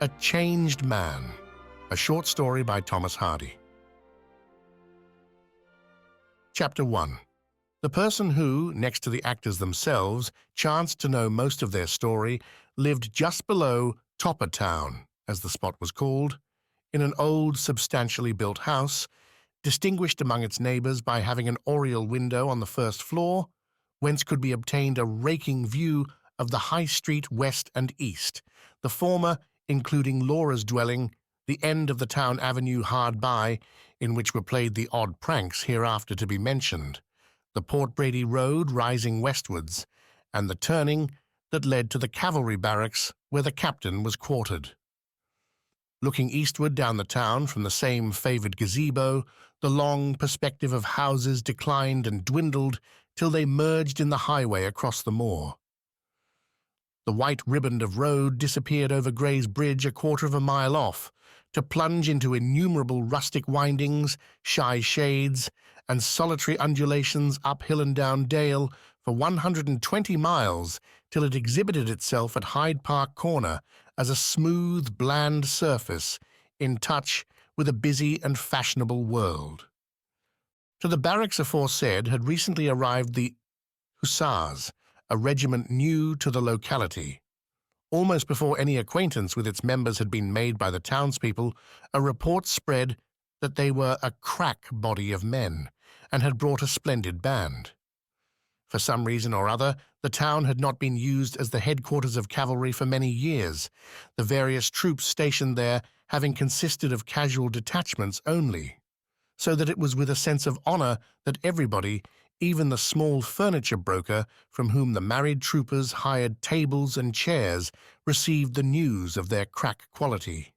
A Changed Man, a short story by Thomas Hardy. Chapter 1. The person who, next to the actors themselves, chanced to know most of their story, lived just below Topper Town, as the spot was called, in an old, substantially built house, distinguished among its neighbours by having an oriel window on the first floor, whence could be obtained a raking view of the High Street west and east, the former including Laura's dwelling, the end of the town avenue hard by, in which were played the odd pranks hereafter to be mentioned, the Port Brady Road rising westwards, and the turning that led to the cavalry barracks where the captain was quartered. Looking eastward down the town from the same favoured gazebo, the long perspective of houses declined and dwindled till they merged in the highway across the moor. The white riband of road disappeared over Gray's Bridge a quarter of a mile off, to plunge into innumerable rustic windings, shy shades, and solitary undulations up hill and down dale for 120 miles, till it exhibited itself at Hyde Park Corner as a smooth, bland surface in touch with a busy and fashionable world. To the barracks aforesaid had recently arrived the Hussars, a regiment new to the locality. Almost before any acquaintance with its members had been made by the townspeople, a report spread that they were a crack body of men, and had brought a splendid band. For some reason or other, the town had not been used as the headquarters of cavalry for many years, the various troops stationed there having consisted of casual detachments only, so that it was with a sense of honour that everybody, even the small furniture broker from whom the married troopers hired tables and chairs, received the news of their crack quality.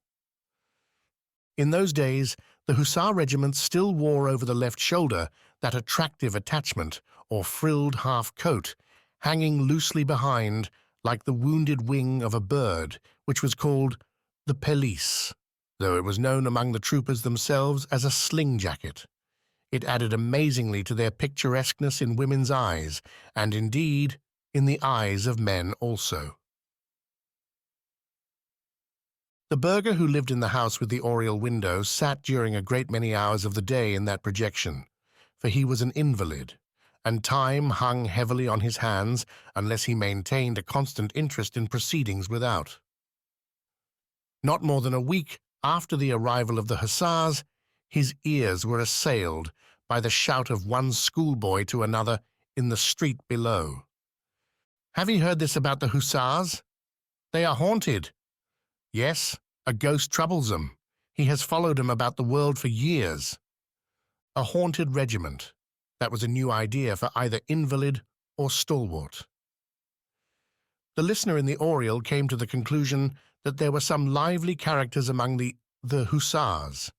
In those days, the Hussar regiment still wore over the left shoulder that attractive attachment, or frilled half-coat, hanging loosely behind, like the wounded wing of a bird, which was called the pelisse, though it was known among the troopers themselves as a sling jacket. It added amazingly to their picturesqueness in women's eyes, and indeed in the eyes of men also. The burgher who lived in the house with the oriel window sat during a great many hours of the day in that projection, for he was an invalid, and time hung heavily on his hands unless he maintained a constant interest in proceedings without. Not more than a week after the arrival of the Hussars, his ears were assailed by the shout of one schoolboy to another in the street below. "Have you heard this about the Hussars? They are haunted. Yes, a ghost troubles them. He has followed them about the world for years." A haunted regiment. That was a new idea for either invalid or stalwart. The listener in the oriel came to the conclusion that there were some lively characters among the Hussars.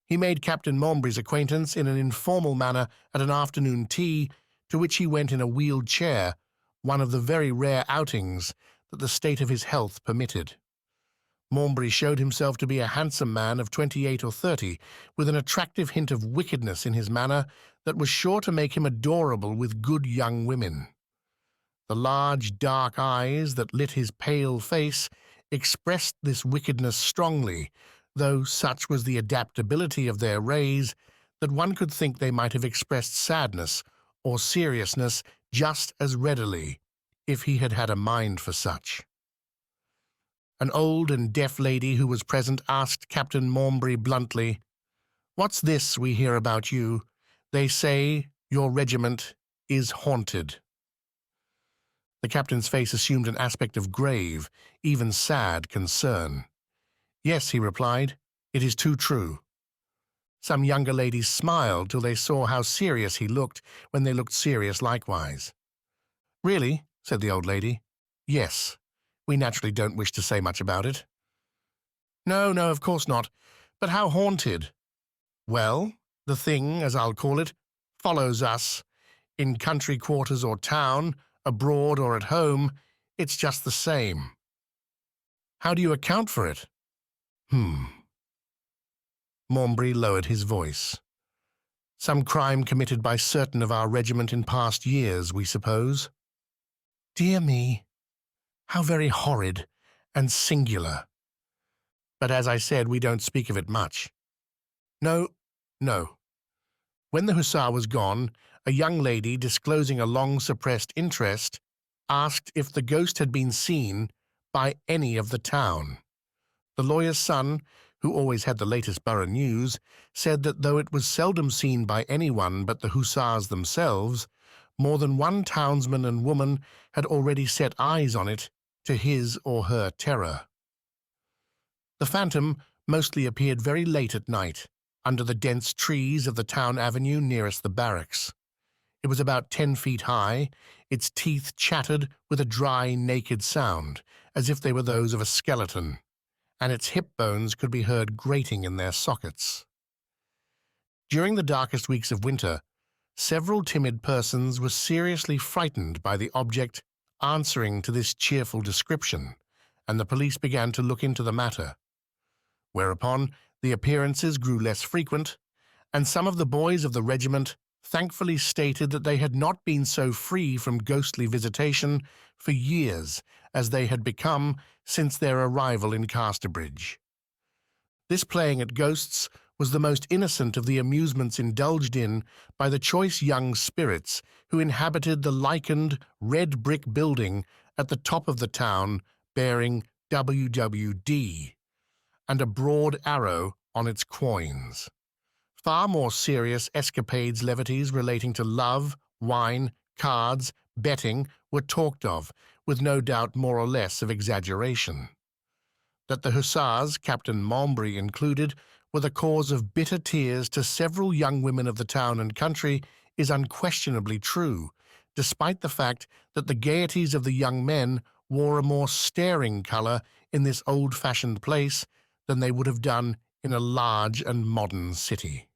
He made Captain Mombry's acquaintance in an informal manner at an afternoon tea, to which he went in a wheeled chair, one of the very rare outings that the state of his health permitted. Mombry showed himself to be a handsome man of 28 or 30, with an attractive hint of wickedness in his manner that was sure to make him adorable with good young women. The large, dark eyes that lit his pale face expressed this wickedness strongly, though such was the adaptability of their rays that one could think they might have expressed sadness or seriousness just as readily if he had had a mind for such. An old and deaf lady who was present asked Captain Mombry bluntly, "What's this we hear about you? They say your regiment is haunted." The captain's face assumed an aspect of grave, even sad concern. "Yes," he replied, "it is too true." Some younger ladies smiled till they saw how serious he looked when they looked serious likewise. "Really?" said the old lady. "Yes. We naturally don't wish to say much about it." "No, of course not. But how haunted?" "Well, the thing, as I'll call it, follows us. In country quarters or town, abroad or at home, it's just the same." "How do you account for it?" Mombry lowered his voice. "Some crime committed by certain of our regiment in past years, we suppose." "Dear me, how very horrid and singular. but as I said, we don't speak of it much. No, no. When the hussar was gone, a young lady, disclosing a long-suppressed interest, asked if the ghost had been seen by any of the town. The lawyer's son, who always had the latest borough news, said that though it was seldom seen by anyone but the hussars themselves, more than one townsman and woman had already set eyes on it, to his or her terror. The phantom mostly appeared very late at night, under the dense trees of the town avenue nearest the barracks. It was about 10 feet high, its teeth chattered with a dry, naked sound, as if they were those of a skeleton, and its hip bones could be heard grating in their sockets. During the darkest weeks of winter, several timid persons were seriously frightened by the object answering to this cheerful description, and the police began to look into the matter. Whereupon the appearances grew less frequent, and some of the boys of the regiment thankfully stated that they had not been so free from ghostly visitation for years as they had become since their arrival in Casterbridge. This playing at ghosts was the most innocent of the amusements indulged in by the choice young spirits who inhabited the lichened red brick building at the top of the town bearing WWD and a broad arrow on its quoins. Far more serious escapades, levities relating to love, wine, cards, betting were talked of, with no doubt more or less of exaggeration. That the hussars, Captain Mury included, were the cause of bitter tears to several young women of the town and country is unquestionably true, despite the fact that the gaieties of the young men wore a more staring colour in this old-fashioned place than they would have done in a large and modern city.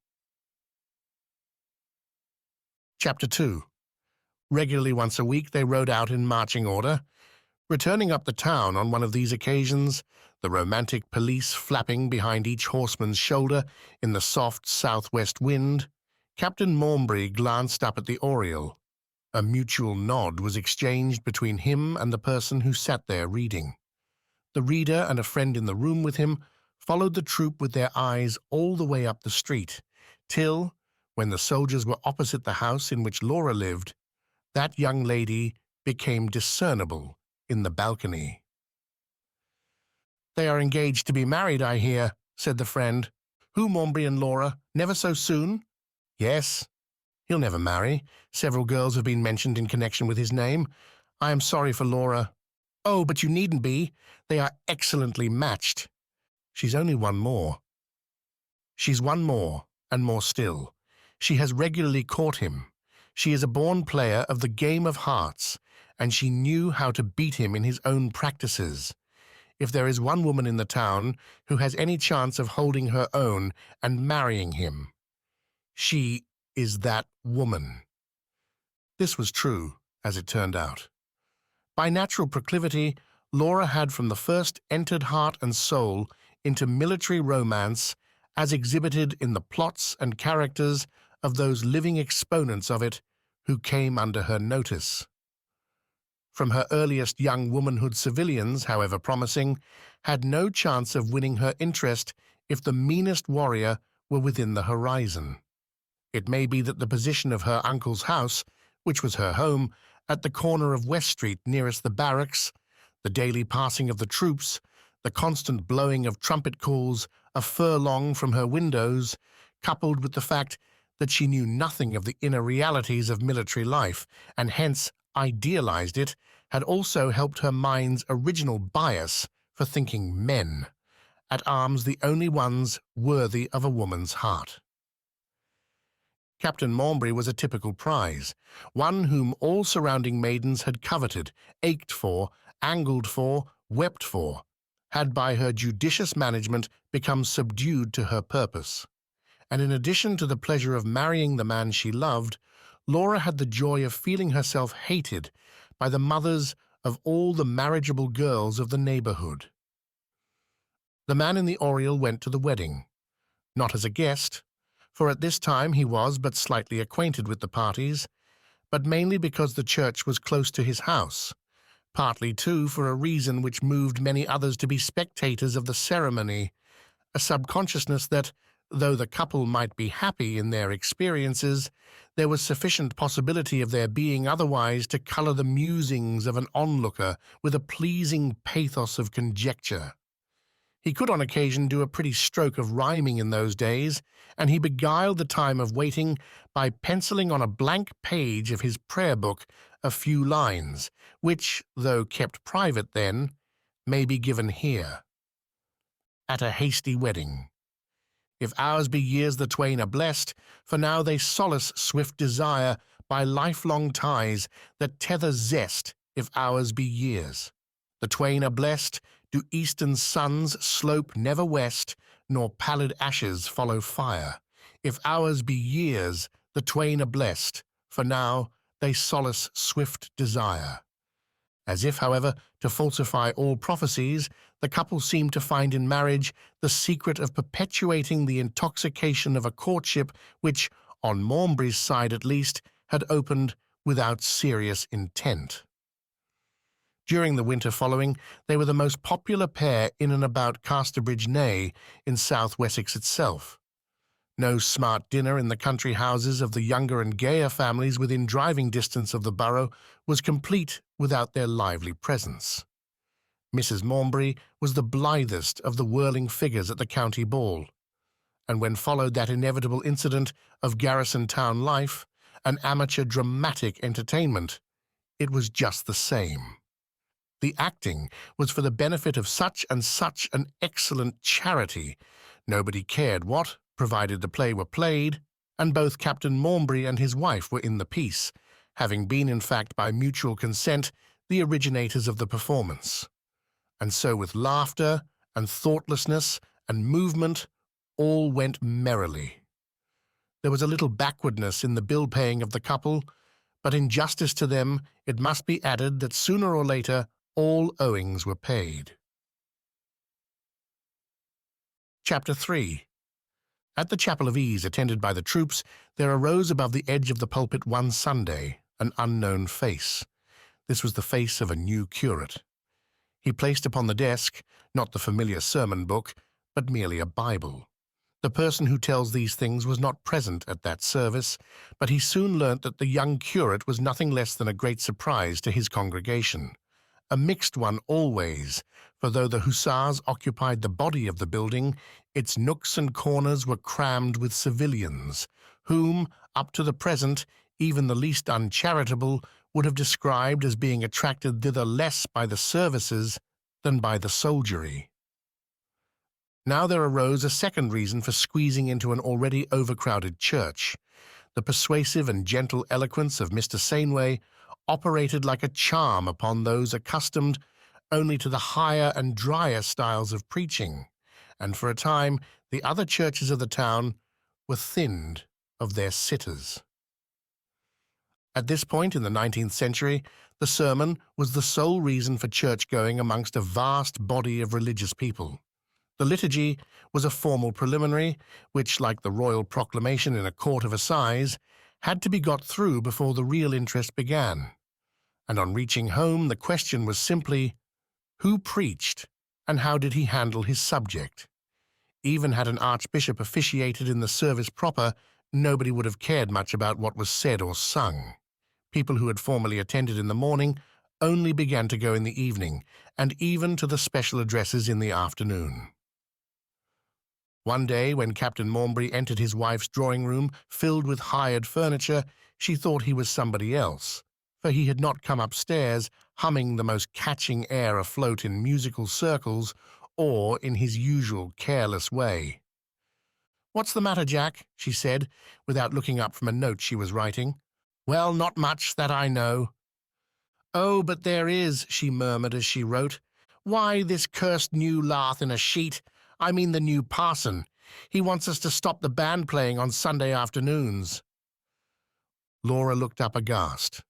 Chapter 2. Regularly once a week they rode out in marching order. Returning up the town on one of these occasions, the romantic pelisse flapping behind each horseman's shoulder in the soft southwest wind, Captain Mury glanced up at the oriel. A mutual nod was exchanged between him and the person who sat there reading. The reader and a friend in the room with him followed the troop with their eyes all the way up the street, till, when the soldiers were opposite the house in which Laura lived, that young lady became discernible in the balcony. "They are engaged to be married, I hear," said the friend. "Who, Mury and Laura? Never so soon?" "Yes. He'll never marry. Several girls have been mentioned in connection with his name. I am sorry for Laura." "Oh, but you needn't be. They are excellently matched." "She's only one more." "She's one more, and more still. She has regularly caught him. She is a born player of the game of hearts, and she knew how to beat him in his own practices. If there is one woman in the town who has any chance of holding her own and marrying him, she is that woman." This was true, as it turned out. By natural proclivity, Laura had from the first entered heart and soul into military romance as exhibited in the plots and characters of those living exponents of it who came under her notice. From her earliest young womanhood, civilians, however promising, had no chance of winning her interest if the meanest warrior were within the horizon. It may be that the position of her uncle's house, which was her home, at the corner of West Street nearest the barracks, the daily passing of the troops, the constant blowing of trumpet calls a furlong from her windows, coupled with the fact that she knew nothing of the inner realities of military life, and hence idealized it, had also helped her mind's original bias for thinking men, at arms the only ones worthy of a woman's heart. Captain Mury was a typical prize, one whom all surrounding maidens had coveted, ached for, angled for, wept for, had by her judicious management become subdued to her purpose. And in addition to the pleasure of marrying the man she loved, Laura had the joy of feeling herself hated by the mothers of all the marriageable girls of the neighborhood. The man in the oriel went to the wedding, not as a guest, for at this time he was but slightly acquainted with the parties, but mainly because the church was close to his house, partly, too, for a reason which moved many others to be spectators of the ceremony, a subconsciousness that, though the couple might be happy in their experiences, there was sufficient possibility of their being otherwise to colour the musings of an onlooker with a pleasing pathos of conjecture. He could on occasion do a pretty stroke of rhyming in those days, and he beguiled the time of waiting by penciling on a blank page of his prayer book a few lines, which, though kept private then, may be given here. At a hasty wedding. If ours be years the twain are blessed, for now they solace swift desire by lifelong ties that tether zest if ours be years. The twain are blessed, do eastern suns slope never west, nor pallid ashes follow fire. If ours be years, the twain are blessed, for now they solace swift desire. As if, however, to falsify all prophecies, the couple seemed to find in marriage the secret of perpetuating the intoxication of a courtship which, on Maumbry's side at least, had opened without serious intent. During the winter following, they were the most popular pair in and about Casterbridge Ney in South Wessex itself. No smart dinner in the country houses of the younger and gayer families within driving distance of the borough was complete without their lively presence. Mrs. Maumbry was the blithest of the whirling figures at the county ball, and when followed that inevitable incident of garrison town life, an amateur dramatic entertainment, it was just the same. The acting was for the benefit of such and such an excellent charity. Nobody cared what, provided the play were played, and both Captain Maumbry and his wife were in the piece, having been, in fact, by mutual consent, the originators of the performance. And so with laughter and thoughtlessness and movement, all went merrily. There was a little backwardness in the bill-paying of the couple, but in justice to them it must be added that sooner or later all owings were paid. Chapter 3. At the chapel of ease attended by the troops, there arose above the edge of the pulpit one Sunday an unknown face. This was the face of a new curate. He placed upon the desk, not the familiar sermon book, but merely a Bible. The person who tells these things was not present at that service, but he soon learnt that the young curate was nothing less than a great surprise to his congregation. A mixed one always, for though the hussars occupied the body of the building, its nooks and corners were crammed with civilians, whom, up to the present, even the least uncharitable would have described as being attracted thither less by the services than by the soldiery. Now there arose a second reason for squeezing into an already overcrowded church. The persuasive and gentle eloquence of Mr. Sainway operated like a charm upon those accustomed only to the higher and drier styles of preaching, and for a time the other churches of the town were thinned of their sitters. At this point in the 19th century, the sermon was the sole reason for church-going amongst a vast body of religious people. The liturgy was a formal preliminary, which, like the royal proclamation in a court of assize, had to be got through before the real interest began. And on reaching home, the question was simply, who preached, and how did he handle his subject? Even had an archbishop officiated in the service proper, nobody would have cared much about what was said or sung. People who had formerly attended in the morning only began to go in the evening, and even to the special addresses in the afternoon. One day, when Captain Maumbry entered his wife's drawing-room filled with hired furniture, she thought he was somebody else, for he had not come upstairs humming the most catching air afloat in musical circles or in his usual careless way. "What's the matter, Jack?" she said, without looking up from a note she was writing. "Well, not much, that I know." "Oh, but there is," she murmured as she wrote. "Why, this cursed new lath in a sheet, I mean the new parson. He wants us to stop the band playing on Sunday afternoons." Laura looked up aghast.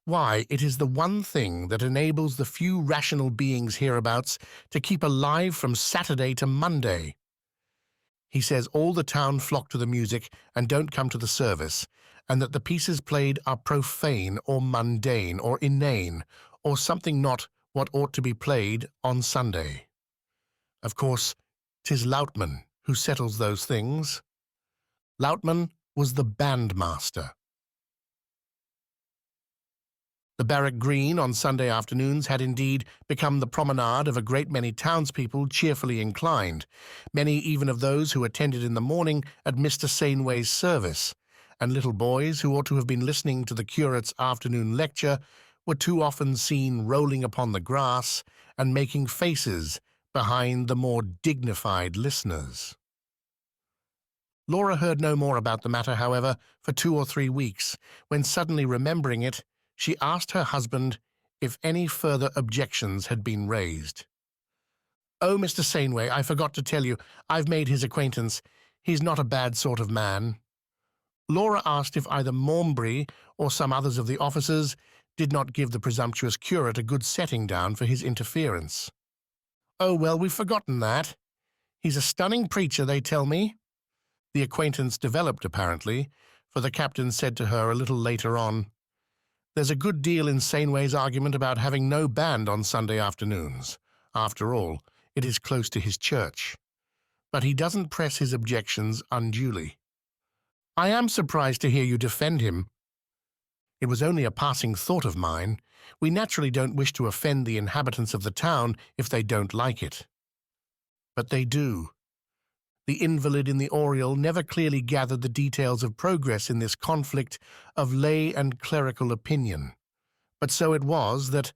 "Why, it is the one thing that enables the few rational beings hereabouts to keep alive from Saturday to Monday. He says all the town flock to the music and don't come to the service, and that the pieces played are profane or mundane or inane, or something not what ought to be played on Sunday. Of course, 'tis Loutman who settles those things. Loutman was the bandmaster. The Barrack Green on Sunday afternoons had indeed become the promenade of a great many townspeople cheerfully inclined, many even of those who attended in the morning at Mr. Sainway's service, and little boys who ought to have been listening to the curate's afternoon lecture were too often seen rolling upon the grass and making faces behind the more dignified listeners. Laura heard no more about the matter, however, for 2 or 3 weeks, when suddenly remembering it, she asked her husband if any further objections had been raised. "Oh, Mr. Sainway, I forgot to tell you, I've made his acquaintance. He's not a bad sort of man." Laura asked if either Mury or some others of the officers did not give the presumptuous curate a good setting down for his interference. "Oh, well, we've forgotten that. He's a stunning preacher, they tell me." The acquaintance developed, apparently, for the captain said to her a little later on, "There's a good deal in Sainway's argument about having no band on Sunday afternoons. After all, it is close to his church. But he doesn't press his objections unduly." "I am surprised to hear you defend him." "It was only a passing thought of mine. We naturally don't wish to offend the inhabitants of the town if they don't like it." But they do. The invalid in the Oriel never clearly gathered the details of progress in this conflict of lay and clerical opinion. But so it was that,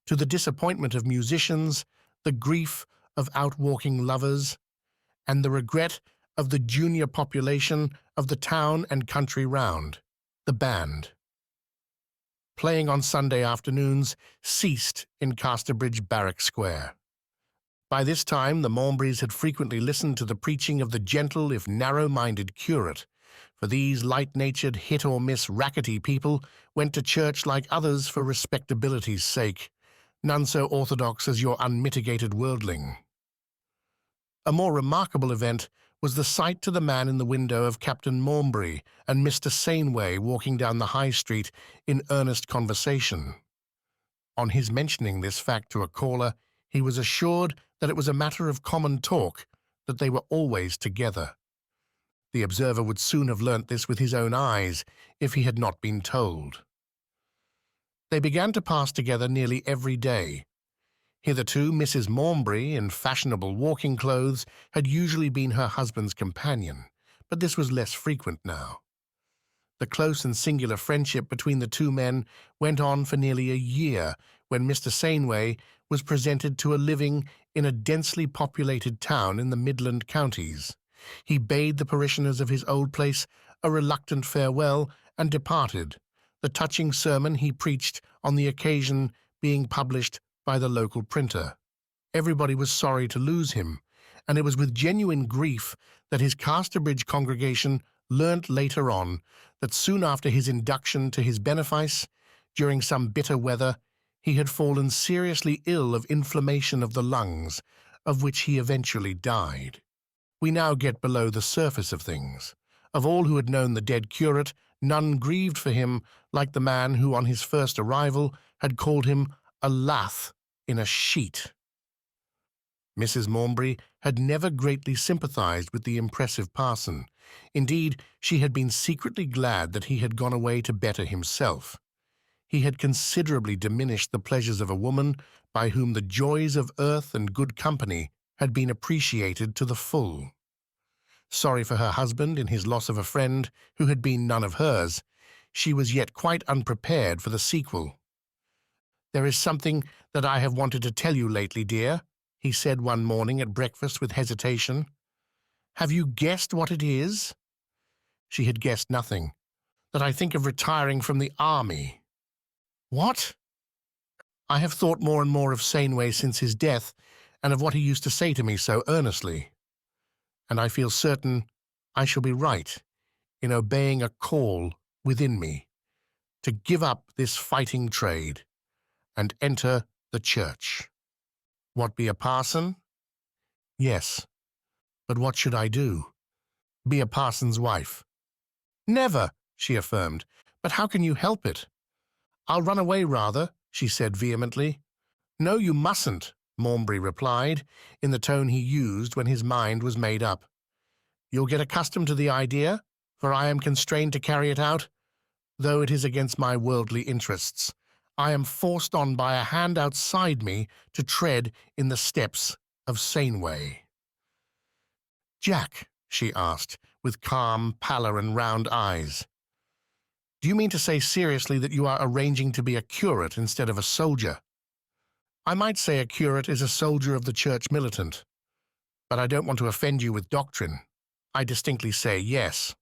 to the disappointment of musicians, the grief of out-walking lovers, and the regret of the junior population of the town and country round, the band, playing on Sunday afternoons, ceased in Casterbridge Barrack Square. By this time the Murys had frequently listened to the preaching of the gentle if narrow-minded curate, for these light-natured, hit-or-miss, rackety people went to church like others for respectability's sake, none so orthodox as your unmitigated worldling. A more remarkable event was the sight to the man in the window of Captain Mury and Mr. Sainway walking down the High Street in earnest conversation. On his mentioning this fact to a caller, he was assured that it was a matter of common talk, that they were always together. The observer would soon have learnt this with his own eyes, if he had not been told. They began to pass together nearly every day. Hitherto, Mrs. Mury, in fashionable walking clothes, had usually been her husband's companion, but this was less frequent now. The close and singular friendship between the two men went on for nearly a year, when Mr. Sainway was presented to a living in a densely populated town in the Midland counties. He bade the parishioners of his old place a reluctant farewell and departed, the touching sermon he preached on the occasion being published by the local printer. Everybody was sorry to lose him, and it was with genuine grief that his Casterbridge congregation learnt later on that soon after his induction to his benefice, during some bitter weather, he had fallen seriously ill of inflammation of the lungs, of which he eventually died. We now get below the surface of things. Of all who had known the dead curate, none grieved for him like the man who on his first arrival had called him a lath in a sheet. Mrs. Mury had never greatly sympathized with the impressive parson. Indeed, she had been secretly glad that he had gone away to better himself. He had considerably diminished the pleasures of a woman by whom the joys of earth and good company had been appreciated to the full. Sorry for her husband in his loss of a friend who had been none of hers, she was yet quite unprepared for the sequel. "There is something that I have wanted to tell you lately, dear," he said one morning at breakfast with hesitation. "Have you guessed what it is?" She had guessed nothing. "That I think of retiring from the army." "What?" "I have thought more and more of Sainway since his death, and of what he used to say to me so earnestly. And I feel certain I shall be right in obeying a call within me to give up this fighting trade and enter the church." "What, be a parson?" "Yes. But what should I do?" "Be a parson's wife." "Never," she affirmed. "But how can you help it?" "I'll run away rather, she said vehemently. "No, you mustn't," Maumbry replied, in the tone he used when his mind was made up. "You'll get accustomed to the idea, for I am constrained to carry it out, though it is against my worldly interests. I am forced on by a hand outside me to tread in the steps of Saneway." "Jack," she asked, with calm pallor and round eyes, "do you mean to say seriously that you are arranging to be a curate instead of a soldier?" "I might say a curate is a soldier of the church militant, but I don't want to offend you with doctrine. I distinctly say yes."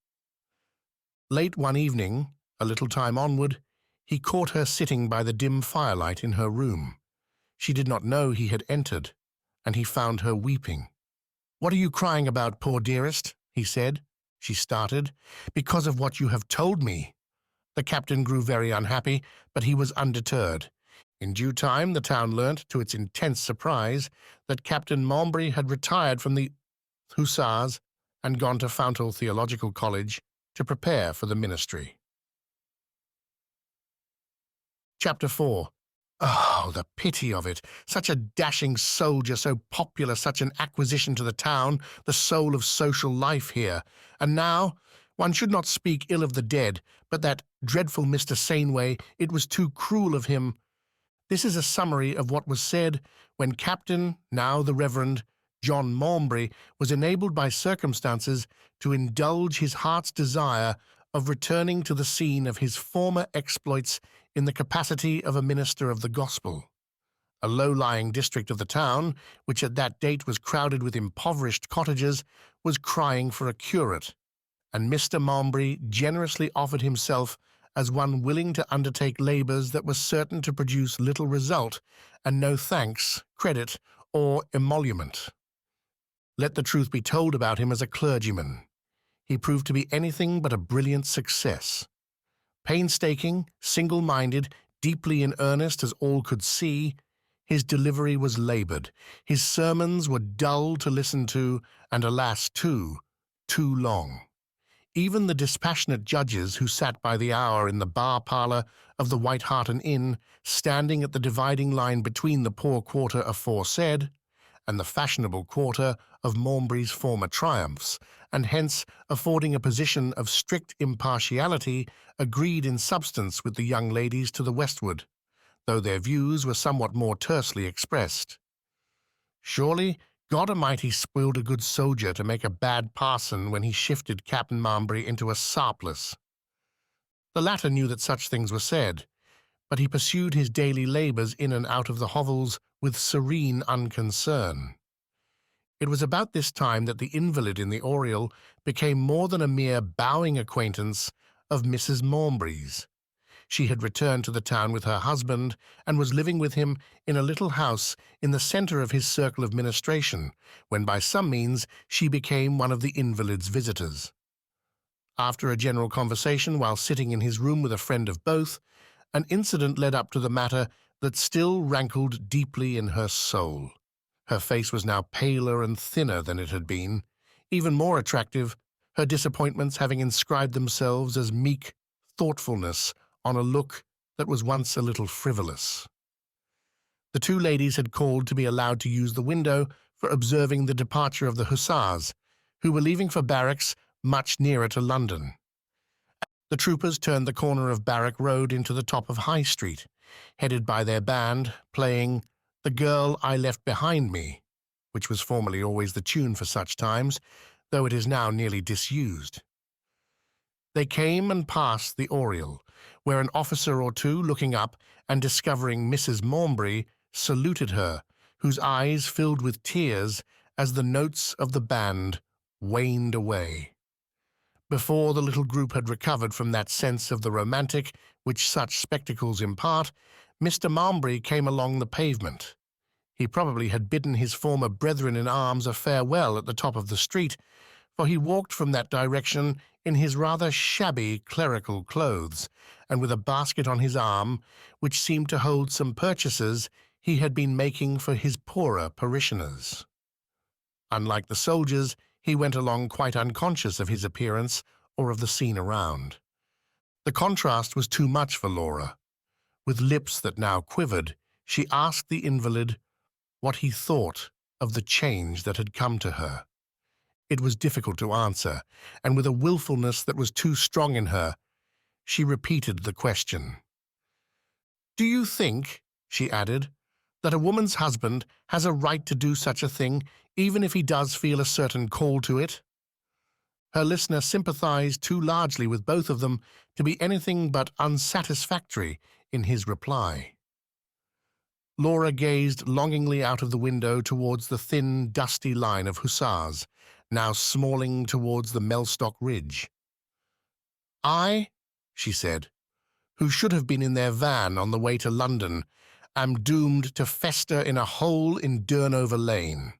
Late one evening, a little time onward, he caught her sitting by the dim firelight in her room. She did not know he had entered, and he found her weeping. "What are you crying about, poor dearest?" he said. She started. "Because of what you have told me." The captain grew very unhappy, but he was undeterred. In due time, the town learnt, to its intense surprise, that Captain Maumbry had retired from the Hussars and gone to Fountain Theological College to prepare for the ministry. Chapter 4. Oh, the pity of it! Such a dashing soldier, so popular, such an acquisition to the town, the soul of social life here. And now, one should not speak ill of the dead, but that dreadful Mr. Saneway, it was too cruel of him. This is a summary of what was said when Captain, now the Reverend, John Maumbry, was enabled by circumstances to indulge his heart's desire of returning to the scene of his former exploits in the capacity of a minister of the gospel. A low-lying district of the town, which at that date was crowded with impoverished cottages, was crying for a curate, and Mr. Maumbry generously offered himself as one willing to undertake labours that were certain to produce little result and no thanks, credit, or emolument. Let the truth be told about him as a clergyman. He proved to be anything but a brilliant success. Painstaking, single-minded, deeply in earnest as all could see, his delivery was laboured, his sermons were dull to listen to, and alas, too long. Even the dispassionate judges who sat by the hour in the bar-parlour of the White Hart Inn, standing at the dividing line between the poor quarter aforesaid and the fashionable quarter of Maumbry's former triumphs, and hence affording a position of strict impartiality, agreed in substance with the young ladies to the westward, though their views were somewhat more tersely expressed. Surely God Almighty spoiled a good soldier to make a bad parson when he shifted Captain Maumbry into a sarpless. The latter knew that such things were said, but he pursued his daily labours in and out of the hovels with serene unconcern. It was about this time that the invalid in the Oriel became more than a mere bowing acquaintance of Mrs. Maumbry's. She had returned to the town with her husband and was living with him in a little house in the centre of his circle of ministration, when by some means she became one of the invalid's visitors. After a general conversation while sitting in his room with a friend of both, an incident led up to the matter that still rankled deeply in her soul. Her face was now paler and thinner than it had been, even more attractive, her disappointments having inscribed themselves as meek thoughtfulness on a look that was once a little frivolous. The two ladies had called to be allowed to use the window for observing the departure of the Hussars, who were leaving for barracks much nearer to London. The troopers turned the corner of Barrack Road into the top of High Street, headed by their band, playing "The Girl I Left Behind Me," which was formerly always the tune for such times, though it is now nearly disused. They came and passed the Oriel, where an officer or two, looking up and discovering Mrs. Maumbry, saluted her, whose eyes filled with tears as the notes of the band waned away. Before the little group had recovered from that sense of the romantic which such spectacles impart, Mr. Maumbry came along the pavement. He probably had bidden his former brethren in arms a farewell at the top of the street, for he walked from that direction in his rather shabby clerical clothes, and with a basket on his arm, which seemed to hold some purchases he had been making for his poorer parishioners. Unlike the soldiers, he went along quite unconscious of his appearance or of the scene around. The contrast was too much for Laura. With lips that now quivered, she asked the invalid what he thought of the change that had come to her. It was difficult to answer, and with a willfulness that was too strong in her, she repeated the question. "Do you think," she added, "that a woman's husband has a right to do such a thing, even if he does feel a certain call to it?" Her listener sympathized too largely with both of them to be anything but unsatisfactory in his reply. Laura gazed longingly out of the window towards the thin, dusty line of hussars, now smalling towards the Mellstock Ridge. "I," she said, "who should have been in their van on the way to London, am doomed to fester in a hole in Durnover Lane."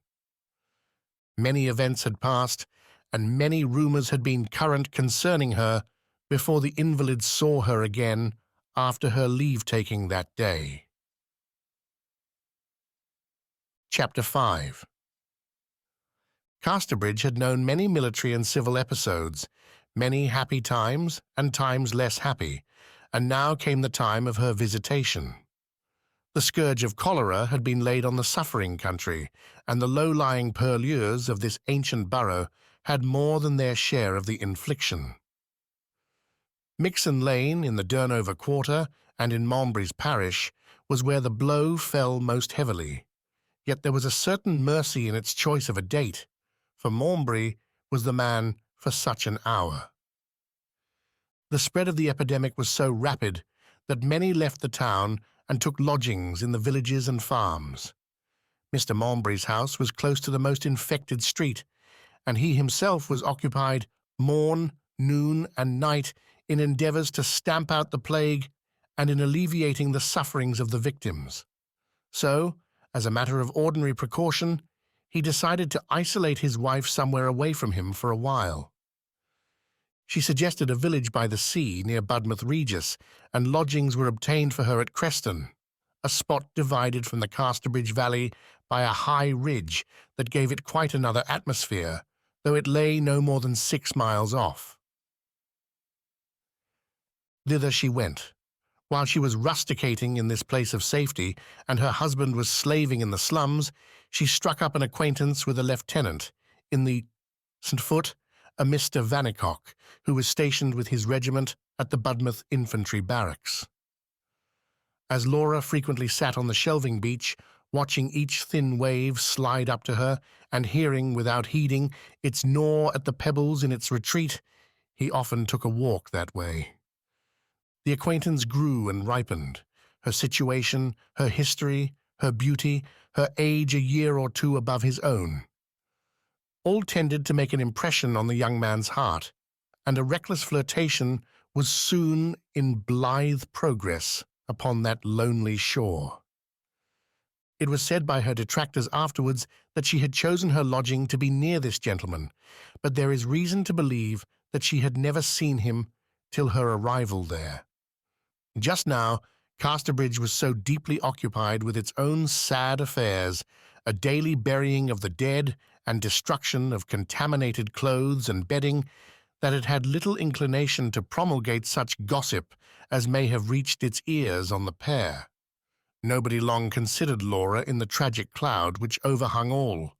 Many events had passed, and many rumours had been current concerning her before the invalid saw her again after her leave-taking that day. Chapter 5. Casterbridge had known many military and civil episodes, many happy times and times less happy, and now came the time of her visitation. The scourge of cholera had been laid on the suffering country, and the low-lying purlieus of this ancient borough had more than their share of the infliction. Mixen Lane, in the Durnover quarter and in Malmesbury's parish, was where the blow fell most heavily, yet there was a certain mercy in its choice of a date, for Malmesbury was the man for such an hour. The spread of the epidemic was so rapid that many left the town and took lodgings in the villages and farms. Mr. Malmesbury's house was close to the most infected street, and he himself was occupied morn, noon, and night in endeavours to stamp out the plague and in alleviating the sufferings of the victims. So, as a matter of ordinary precaution, he decided to isolate his wife somewhere away from him for a while. She suggested a village by the sea near Budmouth Regis, and lodgings were obtained for her at Creston, a spot divided from the Casterbridge valley by a high ridge that gave it quite another atmosphere, though it lay no more than 6 miles off. Thither she went. While she was rusticating in this place of safety, and her husband was slaving in the slums, she struck up an acquaintance with a lieutenant in the St. Foot, a Mr. Vannicock, who was stationed with his regiment at the Budmouth Infantry Barracks. As Laura frequently sat on the shelving beach, watching each thin wave slide up to her, and hearing, without heeding, its gnaw at the pebbles in its retreat, he often took a walk that way. The acquaintance grew and ripened. Her situation, her history, her beauty, her age a year or two above his own, all tended to make an impression on the young man's heart, and a reckless flirtation was soon in blithe progress upon that lonely shore. It was said by her detractors afterwards that she had chosen her lodging to be near this gentleman, but there is reason to believe that she had never seen him till her arrival there. Just now, Casterbridge was so deeply occupied with its own sad affairs, a daily burying of the dead and destruction of contaminated clothes and bedding, that it had little inclination to promulgate such gossip as may have reached its ears on the pair. Nobody long considered Laura in the tragic cloud which overhung all.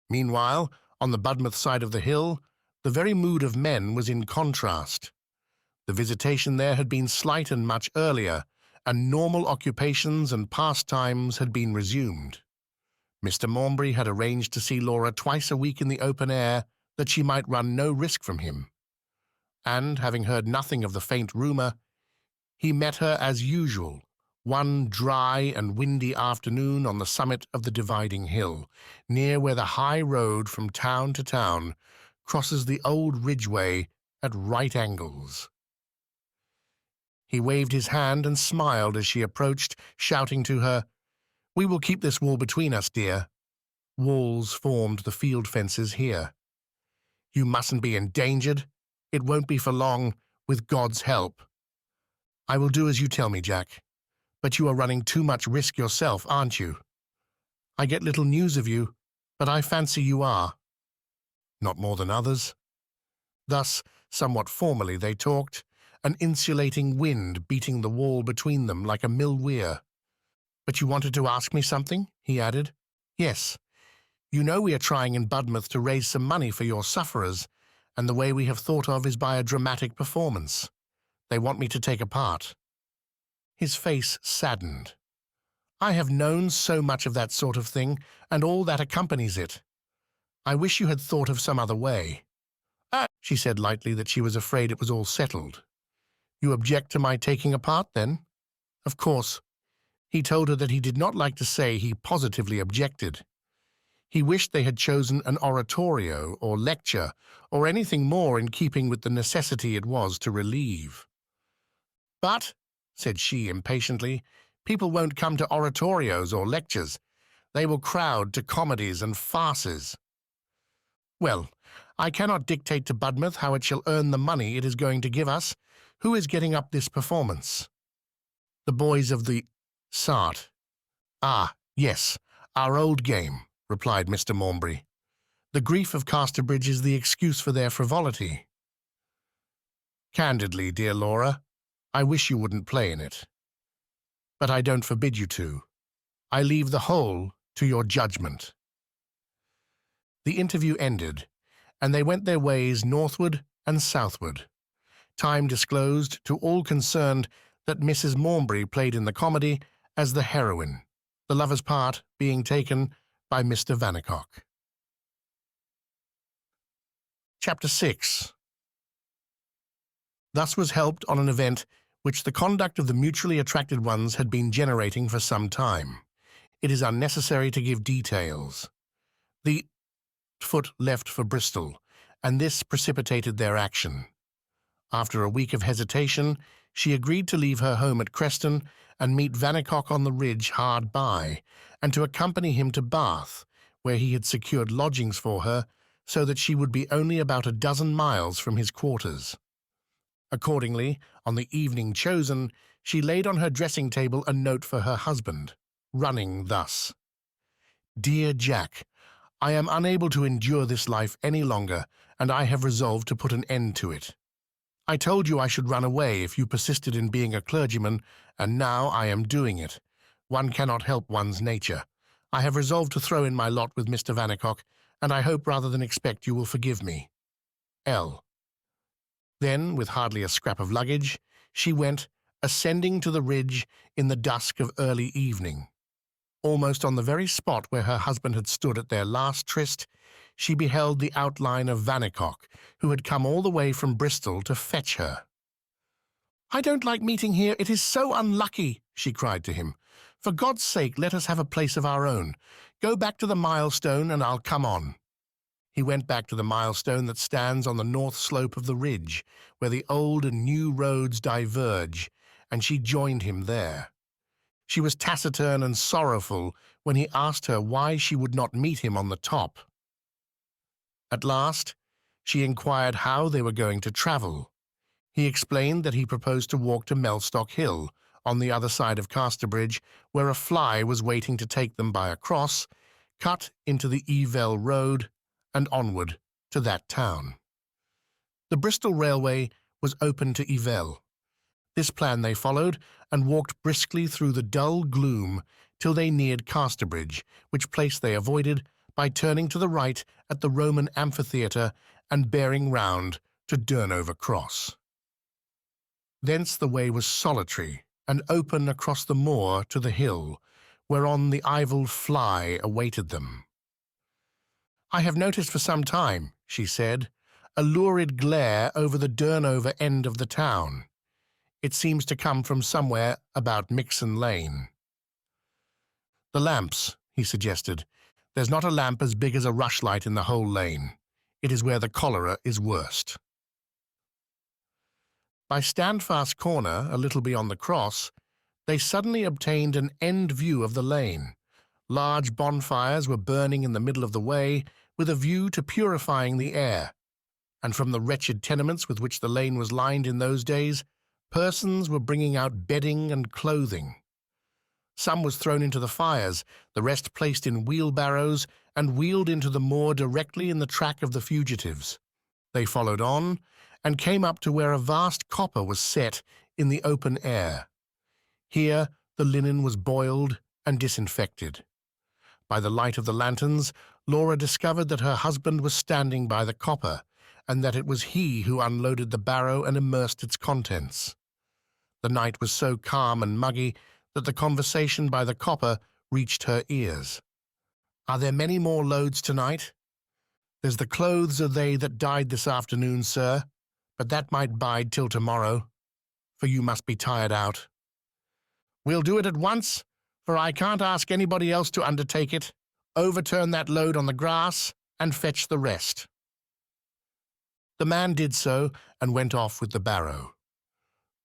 Meanwhile, on the Budmouth side of the hill, the very mood of men was in contrast. The visitation there had been slight and much earlier, and normal occupations and pastimes had been resumed. Mr. Malmesbury had arranged to see Laura twice a week in the open air, that she might run no risk from him. And, having heard nothing of the faint rumour, he met her as usual, one dry and windy afternoon on the summit of the dividing hill, near where the high road from town to town crosses the old ridgeway at right angles. He waved his hand and smiled as she approached, shouting to her, "We will keep this wall between us, dear." Walls formed the field fences here. "You mustn't be endangered. It won't be for long, with God's help." "I will do as you tell me, Jack. But you are running too much risk yourself, aren't you?" "I get little news of you, but I fancy you are." "Not more than others." Thus, somewhat formally, they talked, an insulating wind beating the wall between them like a mill weir. "But you wanted to ask me something?" he added. "Yes. You know we are trying in Budmouth to raise some money for your sufferers, and the way we have thought of is by a dramatic performance. They want me to take a part." His face saddened. "I have known so much of that sort of thing, and all that accompanies it. I wish you had thought of some other way." She said lightly that she was afraid it was all settled. "You object to my taking a part, then?" Of course. He told her that he did not like to say he positively objected. He wished they had chosen an oratorio or lecture or anything more in keeping with the necessity it was to relieve. "But," said she impatiently, "people won't come to oratorios or lectures. They will crowd to comedies and farces." "Well, I cannot dictate to Budmouth how it shall earn the money it is going to give us. Who is getting up this performance?" "The boys of the Sart." "Ah, yes, our old game," replied Mr. Mornbury. "The grief of Casterbridge is the excuse for their frivolity." "Candidly, dear Laura, I wish you wouldn't play in it. But I don't forbid you to. I leave the whole to your judgment." The interview ended, and they went their ways northward and southward. Time disclosed to all concerned that Mrs. Mornbury played in the comedy as the heroine, the lover's part being taken by Mr. Vannicock. Chapter 6. Thus was helped on an event which the conduct of the mutually attracted ones had been generating for some time. It is unnecessary to give details. The foot left for Bristol, and this precipitated their action. After a week of hesitation, she agreed to leave her home at Creston and meet Vannicock on the ridge hard by, and to accompany him to Bath, where he had secured lodgings for her, so that she would be only about a dozen miles from his quarters. Accordingly, on the evening chosen, she laid on her dressing-table a note for her husband, running thus: "Dear Jack, I am unable to endure this life any longer, and I have resolved to put an end to it. I told you I should run away if you persisted in being a clergyman, and now I am doing it. One cannot help one's nature. I have resolved to throw in my lot with Mr. Vannicock, and I hope rather than expect you will forgive me. L." Then, with hardly a scrap of luggage, she went, ascending to the ridge in the dusk of early evening. Almost on the very spot where her husband had stood at their last tryst, she beheld the outline of Vannicock, who had come all the way from Bristol to fetch her. "I don't like meeting here, it is so unlucky," she cried to him. "For God's sake, let us have a place of our own. Go back to the milestone, and I'll come on." He went back to the milestone that stands on the north slope of the ridge, where the old and new roads diverge, and she joined him there. She was taciturn and sorrowful when he asked her why she would not meet him on the top. At last, she inquired how they were going to travel. He explained that he proposed to walk to Mellstock Hill, on the other side of Casterbridge, where a fly was waiting to take them by a cross, cut into the Yvel road, and onward to that town. The Bristol Railway was open to Yvel. This plan they followed, and walked briskly through the dull gloom till they neared Casterbridge, which place they avoided by turning to the right at the Roman amphitheatre and bearing round to Durnover Cross. Thence the way was solitary and open across the moor to the hill, whereon the Yvel fly awaited them. "I have noticed for some time," she said, "a lurid glare over the Durnover end of the town. It seems to come from somewhere about Mixen Lane." "The lamps," he suggested. "There's not a lamp as big as a rushlight in the whole lane. It is where the cholera is worst." By Standfast Corner, a little beyond the cross, they suddenly obtained an end view of the lane. Large bonfires were burning in the middle of the way, with a view to purifying the air, and from the wretched tenements with which the lane was lined in those days, persons were bringing out bedding and clothing. Some was thrown into the fires, the rest placed in wheelbarrows and wheeled into the moor directly in the track of the fugitives. They followed on, and came up to where a vast copper was set in the open air. Here the linen was boiled and disinfected. By the light of the lanterns, Laura discovered that her husband was standing by the copper, and that it was he who unloaded the barrow and immersed its contents. The night was so calm and muggy that the conversation by the copper reached her ears. "Are there many more loads tonight?" "There's the clothes of they that died this afternoon, sir, but that might bide till tomorrow, for you must be tired out." "We'll do it at once, for I can't ask anybody else to undertake it. Overturn that load on the grass and fetch the rest." The man did so and went off with the barrow.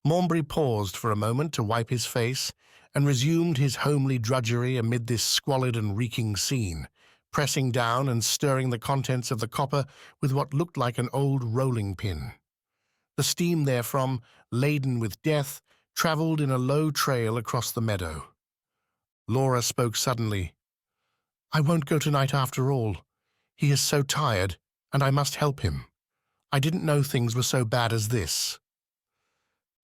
Maumbry paused for a moment to wipe his face and resumed his homely drudgery amid this squalid and reeking scene, pressing down and stirring the contents of the copper with what looked like an old rolling pin. The steam therefrom, laden with death, travelled in a low trail across the meadow. Laura spoke suddenly. "I won't go tonight after all. He is so tired, and I must help him. I didn't know things were so bad as this."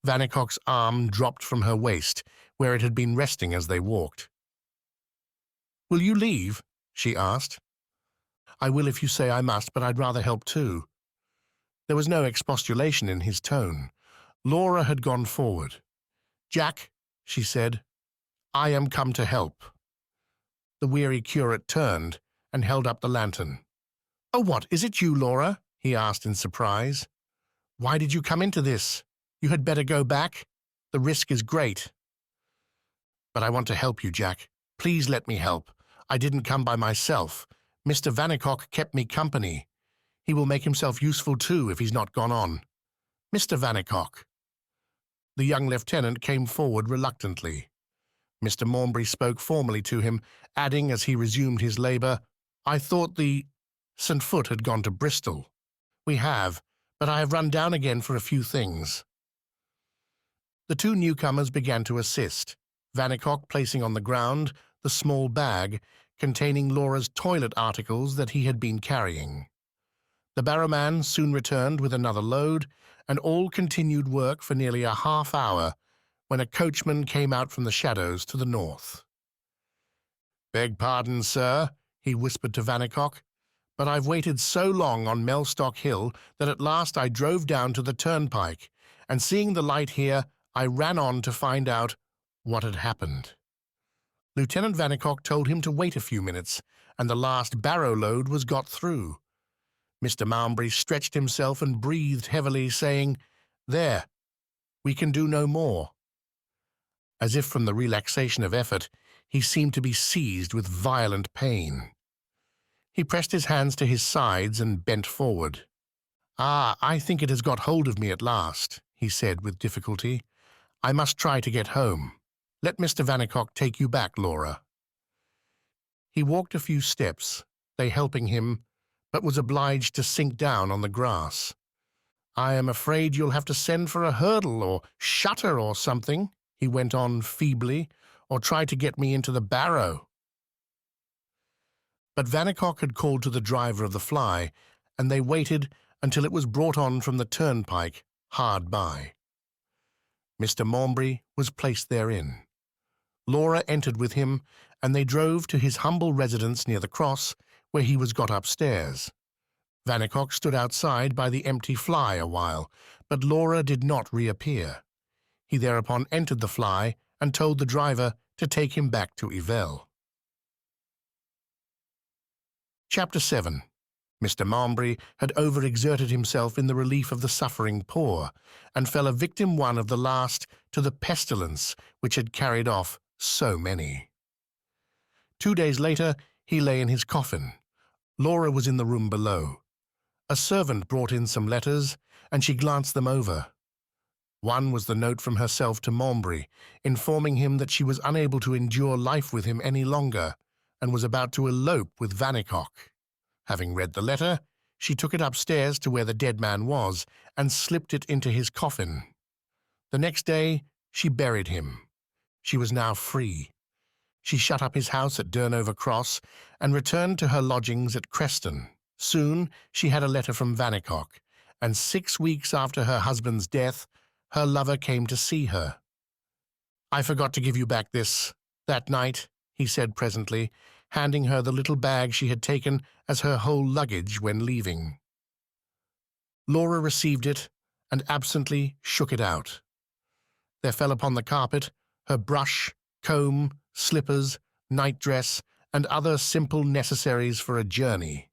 Vannicock's arm dropped from her waist, where it had been resting as they walked. "Will you leave?" she asked. "I will if you say I must, but I'd rather help too." There was no expostulation in his tone. Laura had gone forward. "Jack," she said, "I am come to help." The weary curate turned and held up the lantern. "Oh, what, is it you, Laura?" he asked in surprise. "Why did you come into this? You had better go back. The risk is great." "But I want to help you, Jack. Please let me help. I didn't come by myself. Mr. Vannicock kept me company. He will make himself useful too if he's not gone on. Mr. Vannicock." The young lieutenant came forward reluctantly. Mr. Maumbry spoke formally to him, adding as he resumed his labour, "I thought the St. Foot had gone to Bristol." "We have, but I have run down again for a few things." The two newcomers began to assist, Vannicock placing on the ground the small bag containing Laura's toilet articles that he had been carrying. The barrowman soon returned with another load, and all continued work for nearly a half hour when a coachman came out from the shadows to the north. "Beg pardon, sir," he whispered to Vannicock, "but I've waited so long on Mellstock Hill that at last I drove down to the turnpike, and seeing the light here, I ran on to find out what had happened." Lieutenant Vannicock told him to wait a few minutes, and the last barrow load was got through. Mr. Maumbry stretched himself and breathed heavily, saying, "There, we can do no more." As if from the relaxation of effort, he seemed to be seized with violent pain. He pressed his hands to his sides and bent forward. "Ah, I think it has got hold of me at last," he said with difficulty. "I must try to get home. Let Mr. Vannicock take you back, Laura." He walked a few steps, they helping him, but was obliged to sink down on the grass. "I am afraid you'll have to send for a hurdle or shutter or something," he went on feebly, "or try to get me into the barrow." But Vannicock had called to the driver of the fly, and they waited until it was brought on from the turnpike hard by. Mr. Maumbry was placed therein. Laura entered with him, and they drove to his humble residence near the cross, where he was got upstairs. Vannicock stood outside by the empty fly a while, but Laura did not reappear. He thereupon entered the fly and told the driver to take him back to Yvel. Chapter 7. Mr. Maumbry had overexerted himself in the relief of the suffering poor, and fell a victim one of the last to the pestilence which had carried off so many. 2 days later he lay in his coffin. Laura was in the room below. A servant brought in some letters, and she glanced them over. One was the note from herself to Maumbry, informing him that she was unable to endure life with him any longer, and was about to elope with Vannicock. Having read the letter, she took it upstairs to where the dead man was, and slipped it into his coffin. The next day she buried him. She was now free. She shut up his house at Durnover Cross, and returned to her lodgings at Creston. Soon she had a letter from Vannicock, and 6 weeks after her husband's death, her lover came to see her. "I forgot to give you back that night," he said presently, handing her the little bag she had taken as her whole luggage when leaving. Laura received it and absently shook it out. There fell upon the carpet her brush, comb, slippers, nightdress, and other simple necessaries for a journey.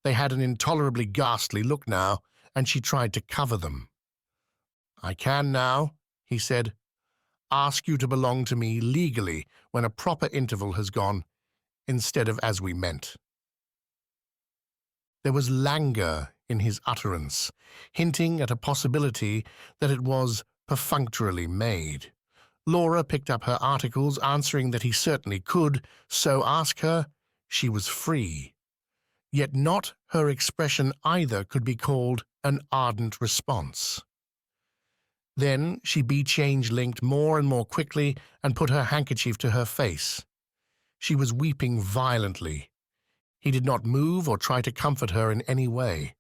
They had an intolerably ghastly look now, and she tried to cover them. "I can now," he said, "ask you to belong to me legally when a proper interval has gone, instead of as we meant." There was languor in his utterance, hinting at a possibility that it was perfunctorily made. Laura picked up her articles, answering that he certainly could so ask her. She was free. Yet not her expression either could be called an ardent response. Then she be-change-linked more and more quickly and put her handkerchief to her face. She was weeping violently. He did not move or try to comfort her in any way.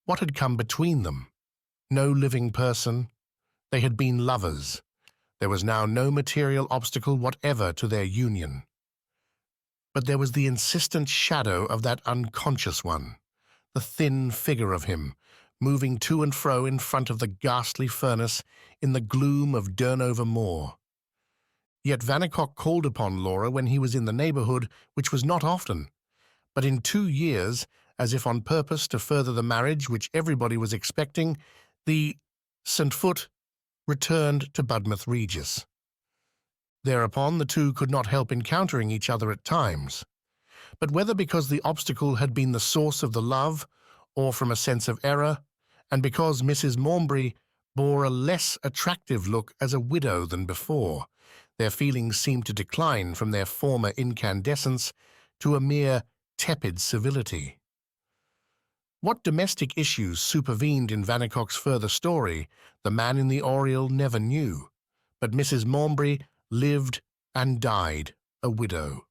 What had come between them? No living person. They had been lovers. There was now no material obstacle whatever to their union. But there was the insistent shadow of that unconscious one, the thin figure of him, moving to and fro in front of the ghastly furnace in the gloom of Durnover Moor. Yet Vannicock called upon Laura when he was in the neighbourhood, which was not often. But in 2 years, as if on purpose to further the marriage which everybody was expecting, the St. Foot returned to Budmouth Regis. Thereupon the two could not help encountering each other at times. But whether because the obstacle had been the source of the love, or from a sense of error, and because Mrs. Maumbry bore a less attractive look as a widow than before, their feelings seemed to decline from their former incandescence to a mere tepid civility. What domestic issues supervened in Vannicock's further story, the man in the oriel never knew, but Mrs. Maumbry lived and died a widow.